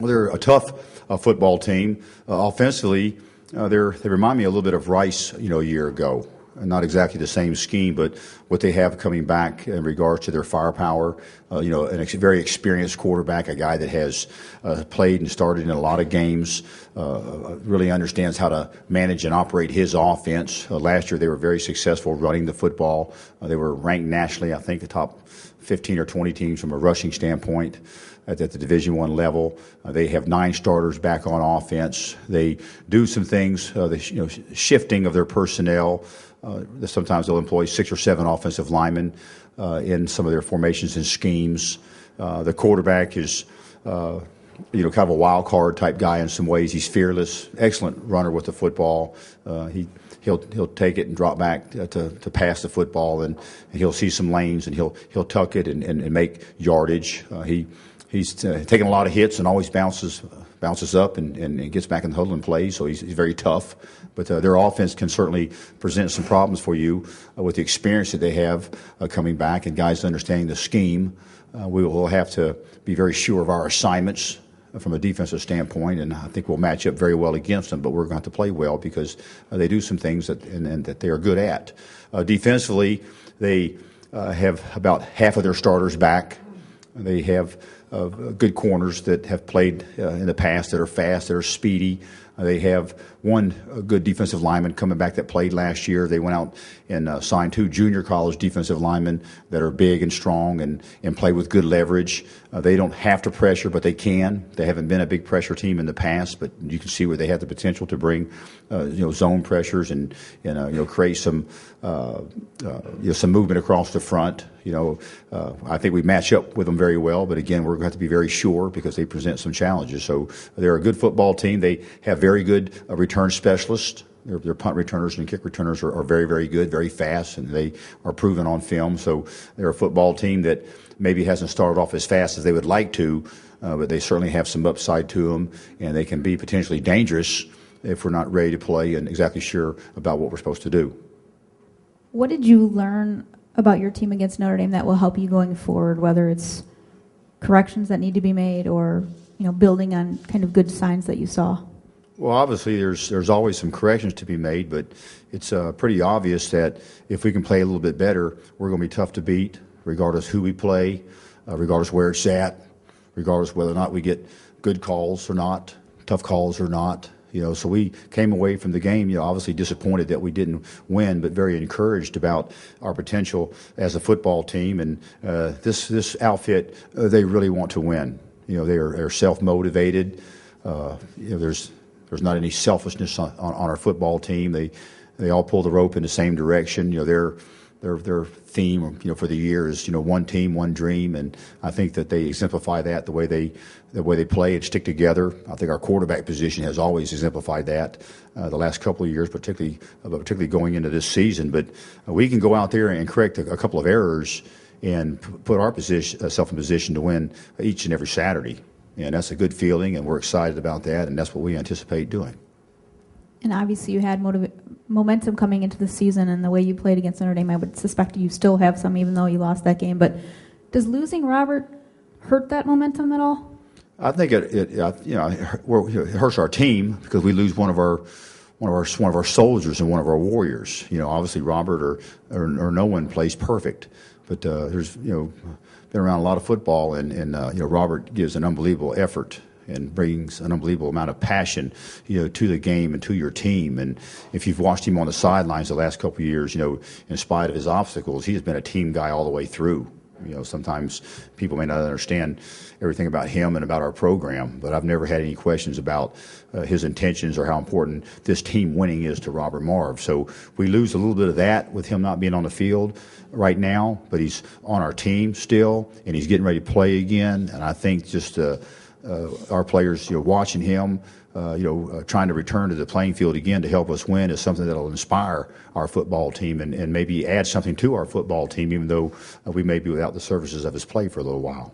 Well, they're a tough football team. Offensively, they remind me a little bit of Rice, a year ago. Not exactly the same scheme, but what they have coming back in regards to their firepower. Very experienced quarterback, a guy that has played and started in a lot of games, really understands how to manage and operate his offense. Last year, they were very successful running the football. They were ranked nationally, I think, the top 15 or 20 teams from a rushing standpoint at the Division I level. They have 9 starters back on offense. They do some things, shifting of their personnel. Sometimes they'll employ 6 or 7 offensive linemen in some of their formations and schemes. The quarterback is, kind of a wild card type guy in some ways. He's fearless, excellent runner with the football. He'll take it and drop back to pass the football, and he'll see some lanes and he'll tuck it and make yardage. He's taken a lot of hits and always bounces up and gets back in the huddle and plays, so he's very tough. But their offense can certainly present some problems for you with the experience that they have coming back and guys understanding the scheme. We will have to be very sure of our assignments from a defensive standpoint, and I think we'll match up very well against them, but we're going to have to play well because they do some things that they are good at. Defensively, they have about half of their starters back. They have good corners that have played in the past, that are fast, that are speedy. They have one good defensive lineman coming back that played last year. They went out and signed 2 junior college defensive linemen that are big and strong and play with good leverage. They don't have to pressure, but they can. They haven't been a big pressure team in the past, but you can see where they have the potential to bring zone pressures and create some movement across the front. I think we match up with them very well, but again, we're going to have to be very sure because they present some challenges. So they're a good football team. They have very good return specialists. Their punt returners and kick returners are very, very good, very fast, and they are proven on film. So they're a football team that maybe hasn't started off as fast as they would like to, but they certainly have some upside to them, and they can be potentially dangerous if we're not ready to play and exactly sure about what we're supposed to do. What did you learn about your team against Notre Dame that will help you going forward, whether it's corrections that need to be made or building on kind of good signs that you saw? Well, obviously, there's always some corrections to be made, but it's pretty obvious that if we can play a little bit better, we're going to be tough to beat, regardless who we play, regardless where it's at, regardless whether or not we get good calls or not, tough calls or not. So we came away from the game, obviously disappointed that we didn't win, but very encouraged about our potential as a football team. And this outfit, they really want to win. They're self-motivated. There's not any selfishness on our football team. They all pull the rope in the same direction. Their theme, for the year is, one team, one dream, and I think that they exemplify that the way they play and stick together. I think our quarterback position has always exemplified that the last couple of years, particularly going into this season. But we can go out there and correct a couple of errors and put ourselves in position to win each and every Saturday. And that's a good feeling, and we're excited about that, and that's what we anticipate doing. And obviously you had momentum coming into the season, and the way you played against Notre Dame, I would suspect you still have some, even though you lost that game. But does losing Robert hurt that momentum at all? I think it hurts our team because we lose one of our soldiers and one of our warriors. Obviously Robert or no one plays perfect, but there's been around a lot of football, and Robert gives an unbelievable effort and brings an unbelievable amount of passion, to the game and to your team. And if you've watched him on the sidelines the last couple of years, in spite of his obstacles, he has been a team guy all the way through. Sometimes people may not understand everything about him and about our program, but I've never had any questions about his intentions or how important this team winning is to Robert Marv. So we lose a little bit of that with him not being on the field right now, but he's on our team still, and he's getting ready to play again. And I think just our players, watching him, trying to return to the playing field again to help us win is something that will inspire our football team and maybe add something to our football team, even though we may be without the services of his play for a little while.